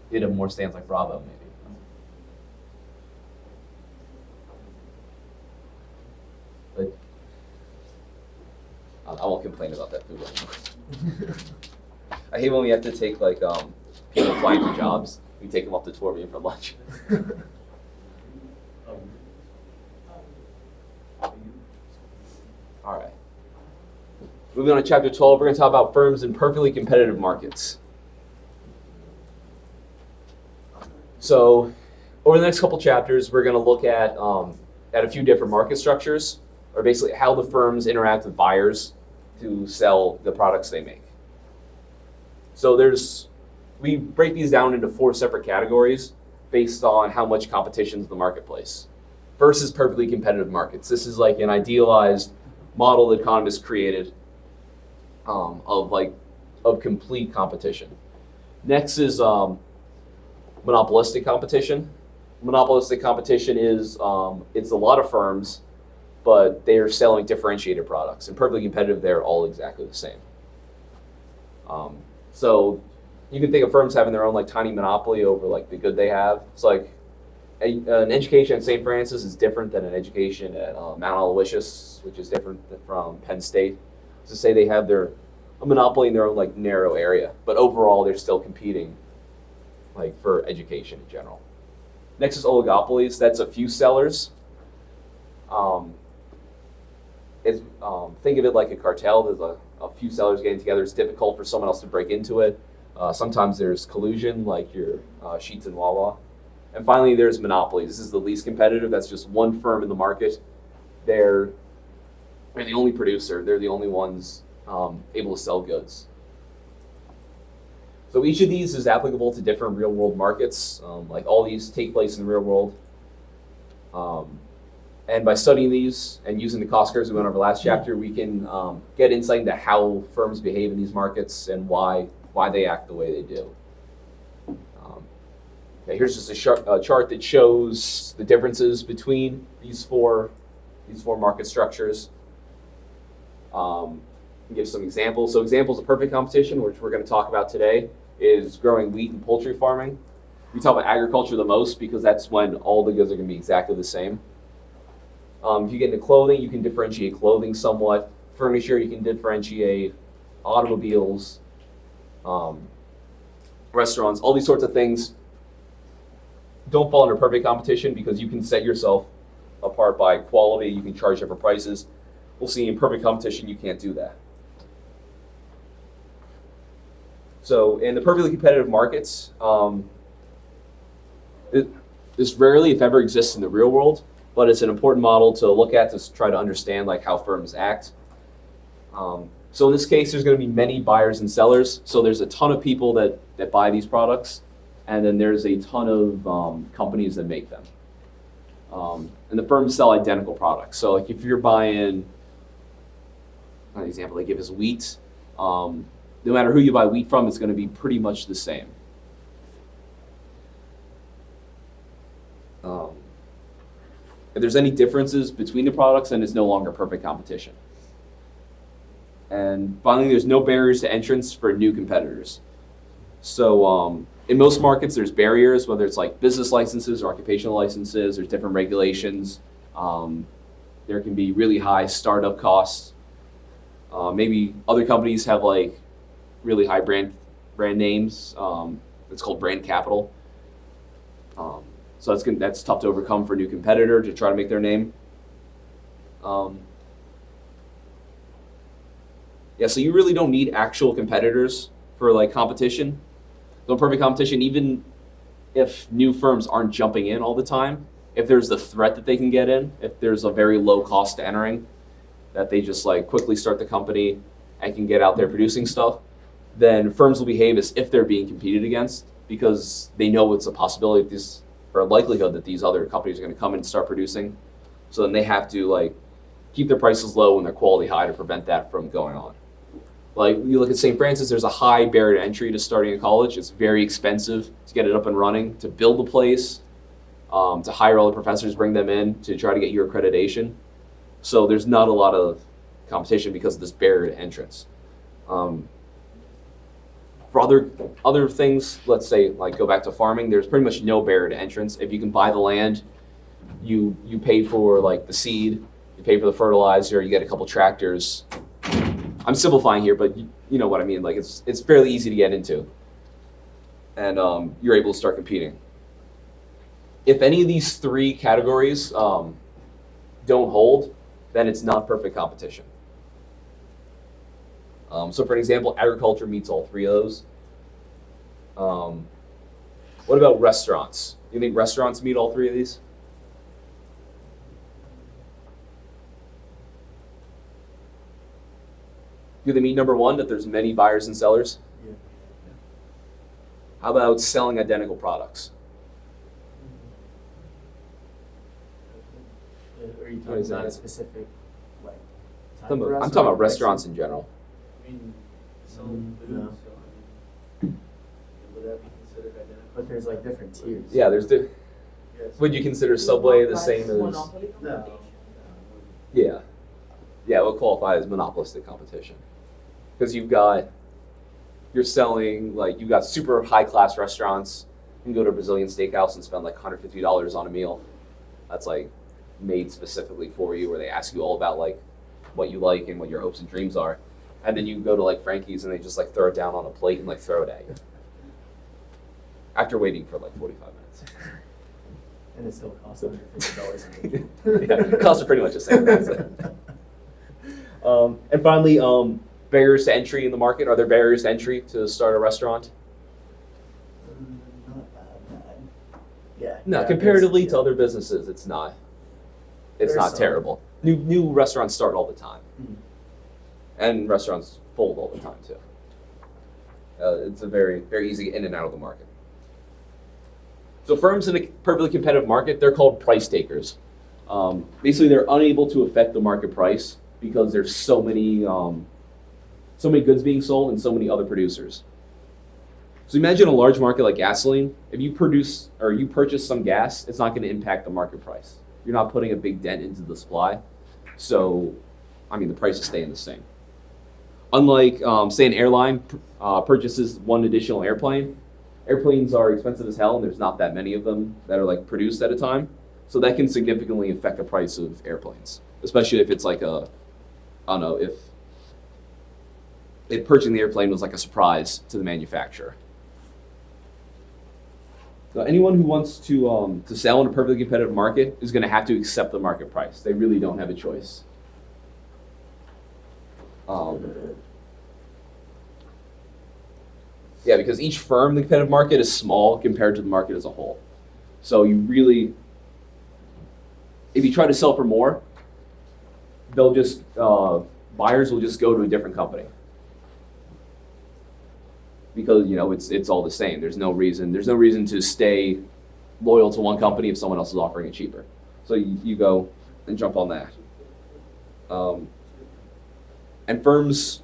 S1: They'd have more stands like Bravo, maybe. But I won't complain about that food anymore. I hate when we have to take like people applying for jobs. We take them up to Torbian for lunch. All right. Moving on to chapter 12, we're going to talk about firms in perfectly competitive markets. So, over the next couple chapters, we're going to look at a few different market structures, or basically how the firms interact with buyers to sell the products they make. So we break these down into 4 separate categories based on how much competition is in the marketplace. First is perfectly competitive markets. This is like an idealized model that economists created of complete competition. Next is monopolistic competition. Monopolistic competition is it's a lot of firms, but they are selling differentiated products. And perfectly competitive, they're all exactly the same. So you can think of firms having their own like tiny monopoly over like the good they have. It's like an education at St. Francis is different than an education at Mount Aloysius, which is different from Penn State. To say they have a monopoly in their own like narrow area, but overall they're still competing like for education in general. Next is oligopolies. That's a few sellers. Think of it like a cartel. There's a few sellers getting together. It's difficult for someone else to break into it. Sometimes there's collusion, like your Sheetz and Wawa. And finally, there's monopoly. This is the least competitive. That's just one firm in the market. They're the only producer. They're the only ones able to sell goods. So each of these is applicable to different real-world markets. Like all these take place in the real world. And by studying these and using the cost curves we went over last chapter, we can get insight into how firms behave in these markets and why they act the way they do. Okay, here's just a chart that shows the differences between these four market structures. Give some examples. So examples of perfect competition, which we're going to talk about today, is growing wheat and poultry farming. We talk about agriculture the most because that's when all the goods are going to be exactly the same. If you get into clothing, you can differentiate clothing somewhat. Furniture, you can differentiate. Automobiles, restaurants, all these sorts of things don't fall under perfect competition because you can set yourself apart by quality. You can charge different prices. We'll see in perfect competition, you can't do that. So in the perfectly competitive markets, this rarely, if ever, exists in the real world, but it's an important model to look at to try to understand like how firms act. So in this case, there's going to be many buyers and sellers. So there's a ton of people that buy these products, and then there's a ton of companies that make them. And the firms sell identical products. So like if you're buying, an example they give is wheat, no matter who you buy wheat from, it's going to be pretty much the same. If there's any differences between the products, then it's no longer perfect competition. And finally, there's no barriers to entrance for new competitors. So in most markets, there's barriers, whether it's like business licenses or occupational licenses, there's different regulations. There can be really high startup costs. Maybe other companies have like really high brand names. It's called brand capital. So that's tough to overcome for a new competitor to try to make their name. Yeah, so you really don't need actual competitors for like competition. So perfect competition, even if new firms aren't jumping in all the time, if there's the threat that they can get in, if there's a very low cost to entering, that they just like quickly start the company and can get out there producing stuff, then firms will behave as if they're being competed against because they know it's a possibility or a likelihood that these other companies are going to come in and start producing. So then they have to like keep their prices low and their quality high to prevent that from going on. Like you look at St. Francis, there's a high barrier to entry to starting a college. It's very expensive to get it up and running, to build the place, to hire all the professors, bring them in to try to get your accreditation. So there's not a lot of competition because of this barrier to entrance. For other things, let's say like go back to farming, there's pretty much no barrier to entrance. If you can buy the land, you pay for like the seed, you pay for the fertilizer, you get a couple tractors. I'm simplifying here, but you know what I mean. Like it's fairly easy to get into, and you're able to start competing. If any of these three categories don't hold, then it's not perfect competition. So for an example, agriculture meets all three of those. What about restaurants? Do you think restaurants meet all three of these? Do they meet number one, that there's many buyers and sellers?
S6: Yeah.
S1: How about selling identical products?
S6: Are you
S1: What
S6: talking
S1: is
S6: about
S1: that?
S6: a specific like type
S1: I'm
S6: of
S1: talking
S6: restaurant?
S1: about restaurants in general.
S3: I mean, selling food,
S6: No.
S3: so I mean, would that be considered identical?
S6: But there's like different tiers.
S1: Yeah,
S3: Yes.
S1: would you consider Subway the same as?
S3: No.
S1: Yeah. Yeah, it would qualify as monopolistic competition. Because you're selling, like, you've got super high-class restaurants. You can go to a Brazilian steakhouse and spend like $150 on a meal. That's like made specifically for you, where they ask you all about like what you like and what your hopes and dreams are. And then you go to like Frankie's and they just like throw it down on a plate and like throw it at you. After waiting for like 45 minutes.
S6: And it still costs $150 a week.
S1: Yeah, costs are pretty much the same. That's it. And finally, barriers to entry in the market? Are there barriers to entry to start a restaurant?
S6: Not that bad. Yeah.
S1: No,
S6: yeah,
S1: comparatively
S6: there's-
S1: to other businesses, it's not. It's
S6: There's
S1: not
S6: some.
S1: terrible. New restaurants start all the time,
S6: Mhm.
S1: and restaurants fold all the time too. It's a very easy in and out of the market. So firms in a perfectly competitive market, they're called price takers. Basically, they're unable to affect the market price because there's so many goods being sold and so many other producers. So imagine a large market like gasoline. If you produce or you purchase some gas, it's not going to impact the market price. You're not putting a big dent into the supply. So, I mean, the price is staying the same. Unlike, say, an airline purchases one additional airplane. Airplanes are expensive as hell, and there's not that many of them that are like produced at a time. So that can significantly affect the price of airplanes, especially if it's like I don't know, if purchasing the airplane was like a surprise to the manufacturer. So anyone who wants to sell in a perfectly competitive market is going to have to accept the market price. They really don't have a choice. Yeah, because each firm in the competitive market is small compared to the market as a whole. So you really, if you try to sell for more, they'll just buyers will just go to a different company because it's all the same. There's no reason to stay loyal to one company if someone else is offering it cheaper. So you go and jump on that. And firms,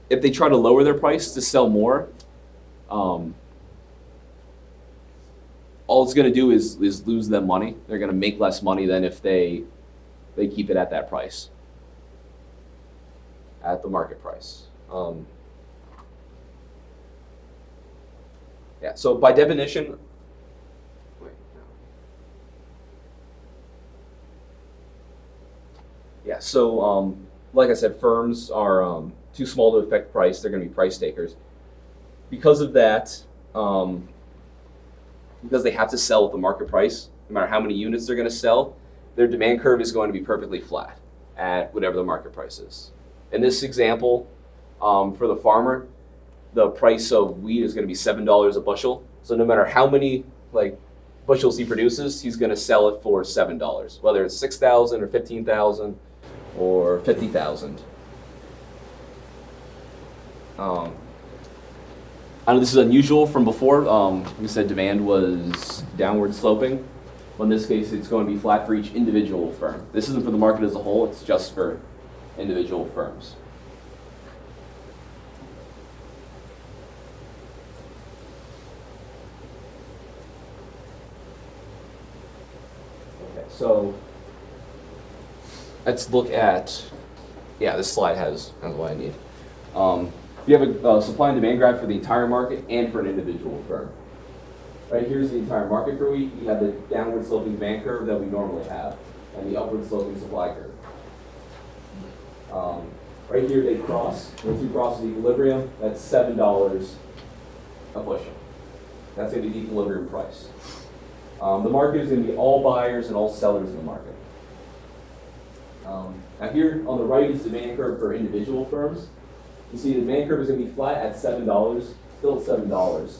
S1: if they try to lower their price to sell more, all it's going to do is lose them money. They're going to make less money than if they keep it at that price, at the market price. Yeah. So by definition, yeah. So like I said, firms are too small to affect price. They're going to be price takers. Because of that, because they have to sell at the market price, no matter how many units they're going to sell, their demand curve is going to be perfectly flat at whatever the market price is. In this example, for the farmer, the price of wheat is going to be $7 a bushel. So no matter how many bushels he produces, he's going to sell it for $7, whether it's 6,000 or 15,000 or 50,000. I know this is unusual from before. We said demand was downward sloping. But in this case, it's going to be flat for each individual firm. This isn't for the market as a whole. It's just for individual firms. Okay, so let's look at, this slide has what I need. You have a supply and demand graph for the entire market and for an individual firm. Right, here's the entire market for wheat. You have the downward sloping demand curve that we normally have, and the upward sloping supply curve. Right here they cross. Once you cross the equilibrium, that's $7 a bushel. That's going to be the equilibrium price. The market is going to be all buyers and all sellers in the market. Now here on the right is the demand curve for individual firms. You see the demand curve is going to be flat at $7, still at $7.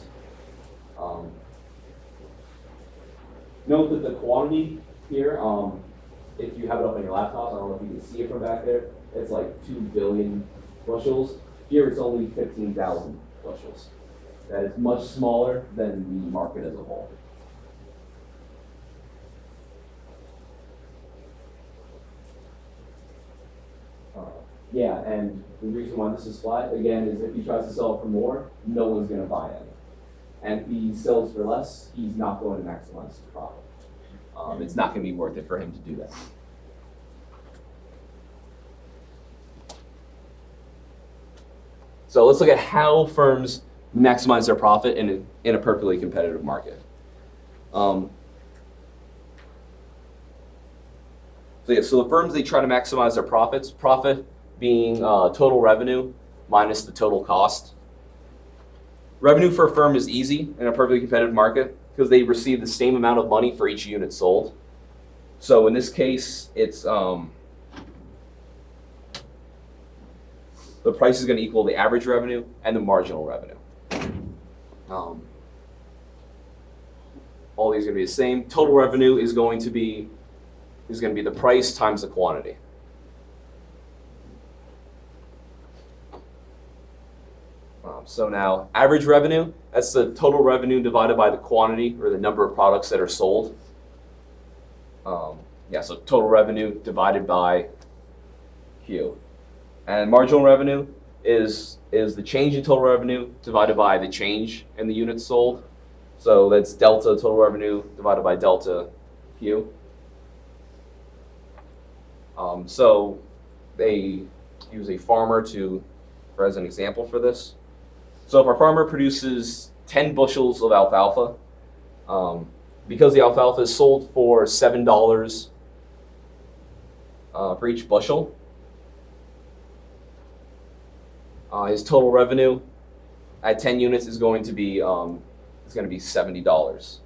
S1: Note that the quantity here, if you have it up on your laptop, I don't know if you can see it from back there, it's like 2 billion bushels. Here it's only 15,000 bushels. That is much smaller than the market as a whole. Yeah, and the reason why this is flat, again, is if he tries to sell it for more, no one's going to buy it. And if he sells for less, he's not going to maximize his profit. It's not going to be worth it for him to do that. So let's look at how firms maximize their profit in a perfectly competitive market. So the firms, they try to maximize their profits. Profit being total revenue minus the total cost. Revenue for a firm is easy in a perfectly competitive market because they receive the same amount of money for each unit sold. So in this case, it's the price is going to equal the average revenue and the marginal revenue. All these are going to be the same. Total revenue is going to be the price times the quantity. So now, average revenue, that's the total revenue divided by the quantity or the number of products that are sold. So total revenue divided by Q. And marginal revenue is the change in total revenue divided by the change in the units sold. So that's delta total revenue divided by delta Q. So they use a farmer as an example for this. So if our farmer produces 10 bushels of alfalfa, because the alfalfa is sold for $7 for each bushel, his total revenue at 10 units is going to be $70.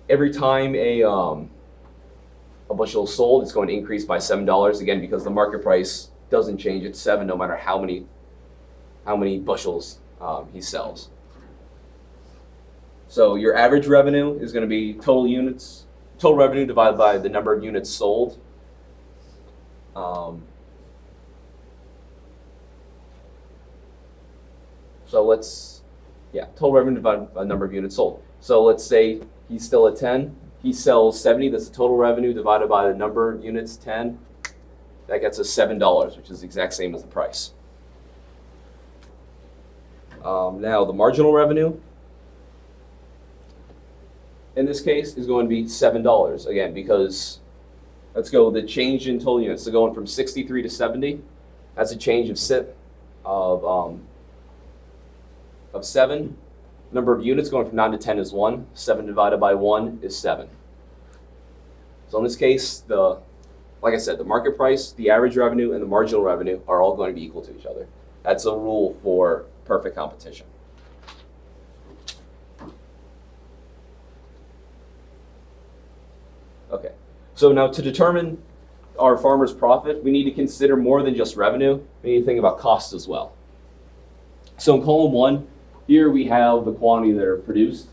S1: Every time a bushel is sold, it's going to increase by $7 again because the market price doesn't change. It's 7 no matter how many bushels he sells. So your average revenue is going to be total revenue divided by the number of units sold. Total revenue divided by the number of units sold. So let's say he's still at 10. He sells 70. That's the total revenue divided by the number of units, 10. That gets us $7, which is the exact same as the price. Now the marginal revenue in this case is going to be $7 again because let's go the change in total units. So going from 63 to 70, that's a change of 7. Number of units going from 9 to 10 is 1. 7 divided by 1 is 7. So in this case, like I said, the market price, the average revenue, and the marginal revenue are all going to be equal to each other. That's a rule for perfect competition. Okay, so now to determine our farmer's profit, we need to consider more than just revenue. We need to think about cost as well. So in column 1, here we have the quantity that are produced.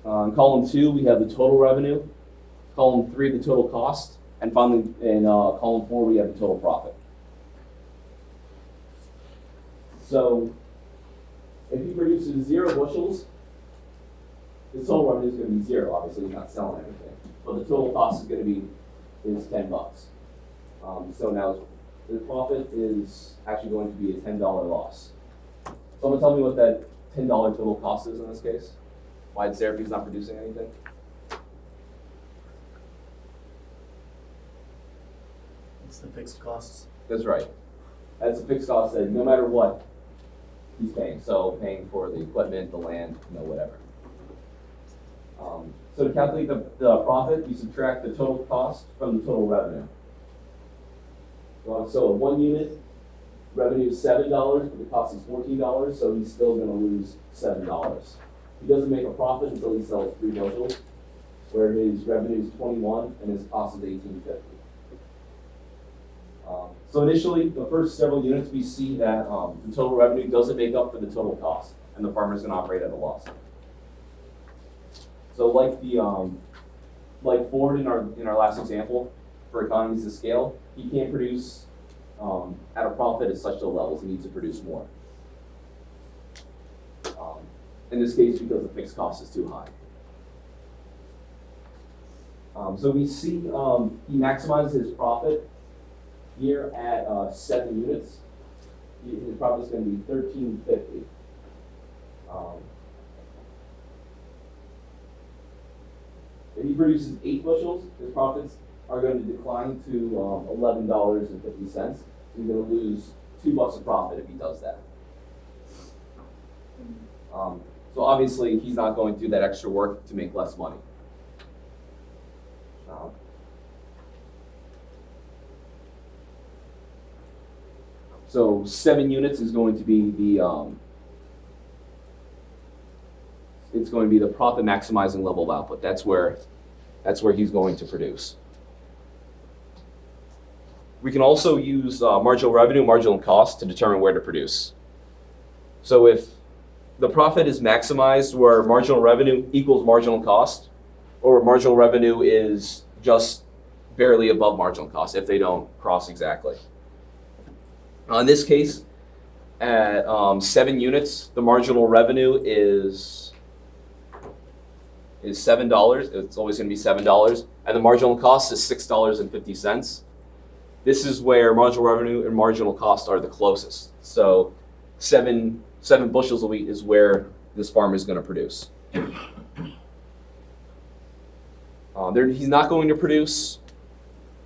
S1: In column 2, we have the total revenue. Column 3, the total cost. And finally, in column 4, we have the total profit. So if he produces 0 bushels, his total revenue is going to be 0. Obviously, he's not selling anything. But the total cost is going to be $10. So now the profit is actually going to be a $10 loss. Someone tell me what that $10 total cost is in this case? Why Xeraphi's not producing anything?
S6: It's the fixed costs.
S1: That's right. That's a fixed cost that no matter what, he's paying. So paying for the equipment, the land, whatever. So to calculate the profit, you subtract the total cost from the total revenue. So 1 unit, revenue is $7, but the cost is $14, so he's still going to lose $7. He doesn't make a profit until he sells 3 bushels, where his revenue is $21 and his cost is $18.50. So initially, the first several units, we see that the total revenue doesn't make up for the total cost, and the farmer is going to operate at a loss. So like Ford in our last example, for economies of scale, he can't produce at a profit at such low levels. He needs to produce more. In this case, because the fixed cost is too high. So we see he maximizes his profit here at 7 units. His profit is going to be $13.50. If he produces 8 bushels, his profits are going to decline to $11.50. So he's going to lose $2 of profit if he does that. So obviously, he's not going to do that extra work to make less money. So 7 units is going to be it's going to be the profit maximizing level of output. That's where That's where he's going to produce. We can also use marginal revenue, marginal cost to determine where to produce. So if the profit is maximized where marginal revenue equals marginal cost, or marginal revenue is just barely above marginal cost if they don't cross exactly. In this case, at 7 units, the marginal revenue is $7. It's always going to be $7, and the marginal cost is $6.50. This is where marginal revenue and marginal cost are the closest. So 7 bushels of wheat is where this farmer is going to produce. He's not going to produce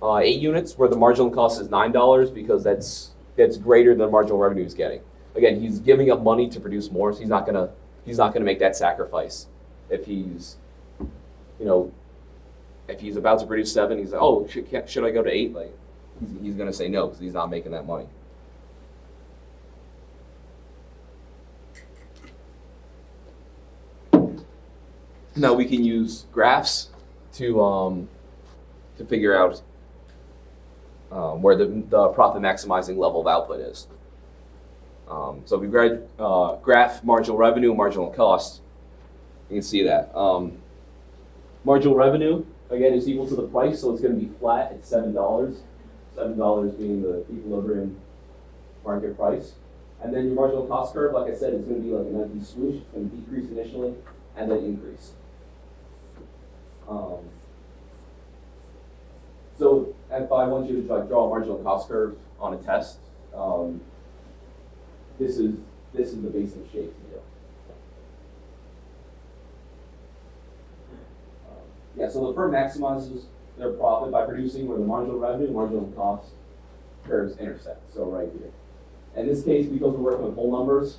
S1: 8 units where the marginal cost is $9 because that's greater than the marginal revenue he's getting. Again, he's giving up money to produce more, so he's not gonna make that sacrifice. If he's about to produce 7, he's like, oh, should I go to 8? Like, he's gonna say no because he's not making that money. Now we can use graphs to figure out where the profit maximizing level of output is. So if we graph marginal revenue, marginal cost, you can see that. Marginal revenue, again, is equal to the price, so it's going to be flat at $7. $7 being the equilibrium market price. And then your marginal cost curve, like I said, it's going to be like an empty swoosh. It's going to decrease initially and then increase. So if I want you to draw a marginal cost curve on a test, this is the basic shape to do. So the firm maximizes their profit by producing where the marginal revenue, marginal cost curves intersect. So right here. In this case, because we're working with whole numbers,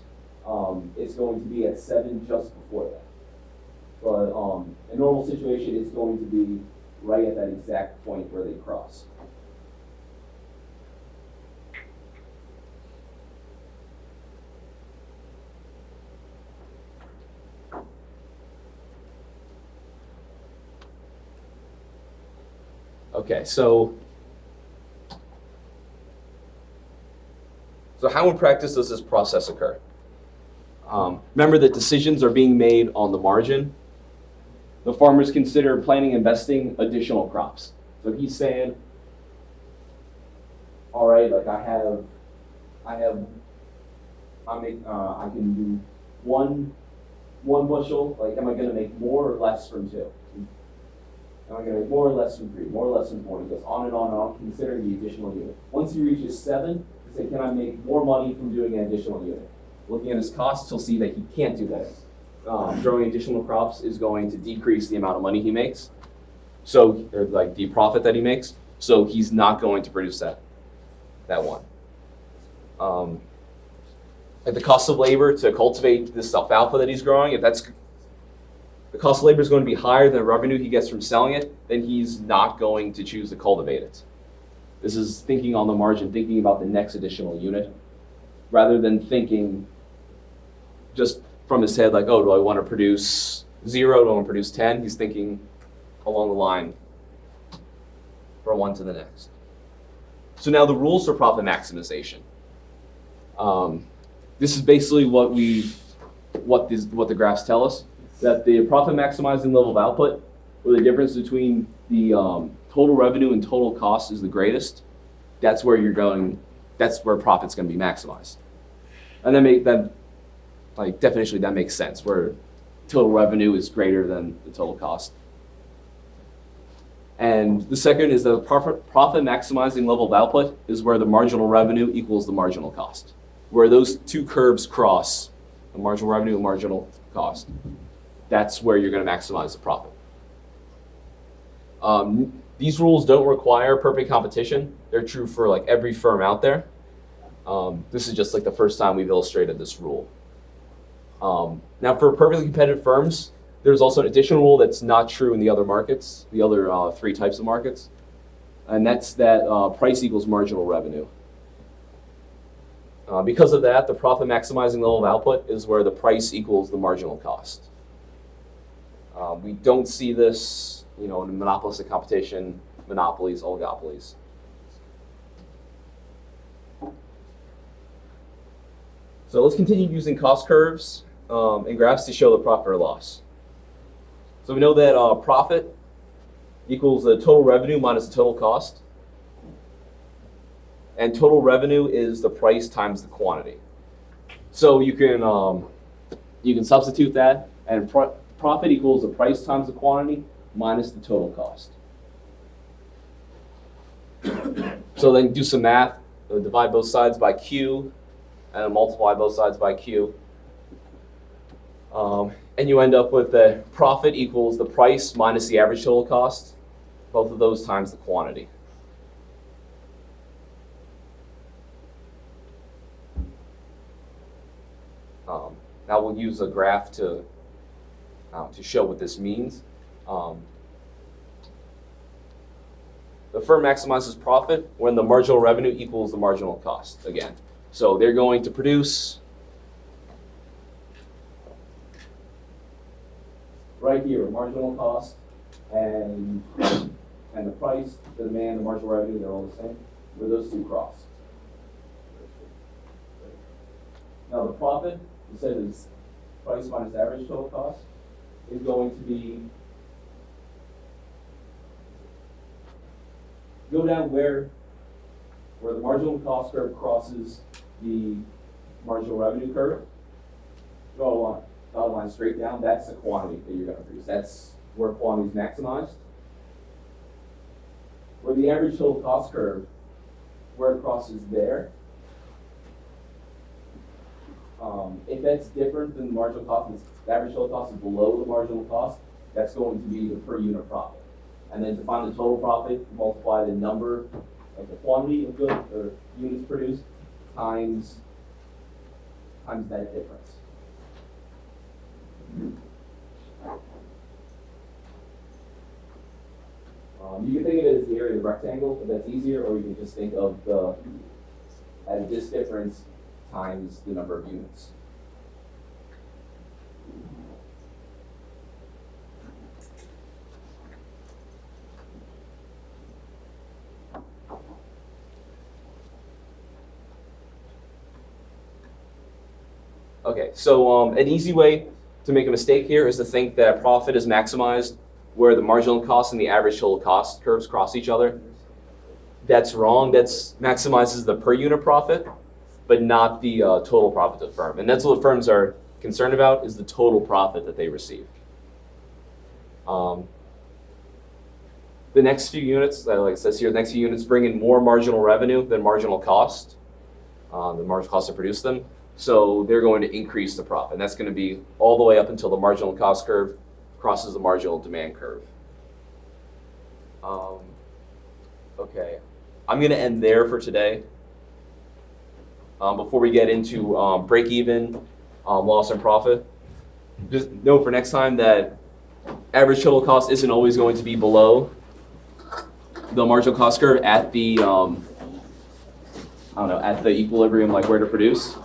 S1: it's going to be at 7 just before that. But in a normal situation, it's going to be right at that exact point where they cross. Okay, so how in practice does this process occur? Remember that decisions are being made on the margin. The farmers consider planning, investing additional crops. So he's saying, all right, like I can do one bushel. Like, am I going to make more or less from 2? Am I going to make more or less from 3? More or less from 4? He goes on and on and on, considering the additional unit. Once he reaches 7, he says, can I make more money from doing an additional unit? Looking at his costs, he'll see that he can't do that. Growing additional crops is going to decrease the amount of money he makes, or like the profit that he makes. So he's not going to produce that one. Like the cost of labor to cultivate this alfalfa that he's growing, if the cost of labor is going to be higher than the revenue he gets from selling it, then he's not going to choose to cultivate it. This is thinking on the margin, thinking about the next additional unit, rather than thinking just from his head like, oh, do I want to produce 0? Do I want to produce 10? He's thinking along the line from one to the next. So now the rules for profit maximization. This is basically what the graphs tell us, that the profit maximizing level of output, where the difference between the total revenue and total cost is the greatest, that's where profit's going to be maximized. And definitionally that makes sense, where total revenue is greater than the total cost. And the second is the profit maximizing level of output is where the marginal revenue equals the marginal cost. Where those two curves cross, the marginal revenue and marginal cost, that's where you're going to maximize the profit. These rules don't require perfect competition. They're true for like every firm out there. This is just like the first time we've illustrated this rule. Now for perfectly competitive firms, there's also an additional rule that's not true in the other markets, the other 3 types of markets, and that's that price equals marginal revenue. Because of that, the profit maximizing level of output is where the price equals the marginal cost. We don't see this in a monopolistic competition, monopolies, oligopolies. So let's continue using cost curves and graphs to show the profit or loss. So we know that profit equals the total revenue minus the total cost. And total revenue is the price times the quantity. So you can substitute that, and profit equals the price times the quantity minus the total cost. So then do some math, divide both sides by Q, and then multiply both sides by Q. And you end up with the profit equals the price minus the average total cost, both of those times the quantity. Now we'll use a graph to show what this means. The firm maximizes profit when the marginal revenue equals the marginal cost again. So they're going to produce right here, marginal cost and the price, the demand, the marginal revenue, they're all the same, where those two cross. Now the profit, instead of price minus average total cost, is going to be, go down where the marginal cost curve crosses the marginal revenue curve. Draw a line, dotted line straight down, that's the quantity that you're going to produce. That's where quantity is maximized. Where the average total cost curve, where it crosses there, if that's different than the marginal cost, the average total cost is below the marginal cost, that's going to be the per unit profit. And then to find the total profit, multiply the number of the quantity of goods or units produced times that difference. You can think of it as the area of the rectangle, if that's easier, or you can just think of as this difference times the number of units. Okay, so an easy way to make a mistake here is to think that profit is maximized where the marginal cost and the average total cost curves cross each other. That's wrong. That's maximizes the per unit profit, but not the total profit of the firm. And that's what firms are concerned about, is the total profit that they receive. The next few units, like it says here, the next few units bring in more marginal revenue than marginal cost, the marginal cost to produce them. So they're going to increase the profit. And that's going to be all the way up until the marginal cost curve crosses the marginal demand curve. Okay, I'm going to end there for today. Before we get into break even, loss and profit, just know for next time that average total cost isn't always going to be below the marginal cost curve at the at the equilibrium, like where to produce.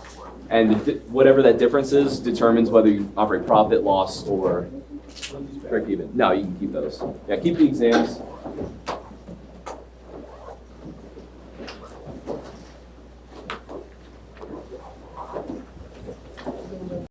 S1: And whatever that difference is determines whether you operate profit, loss, or break even. No, you can keep those. Yeah, keep the exams.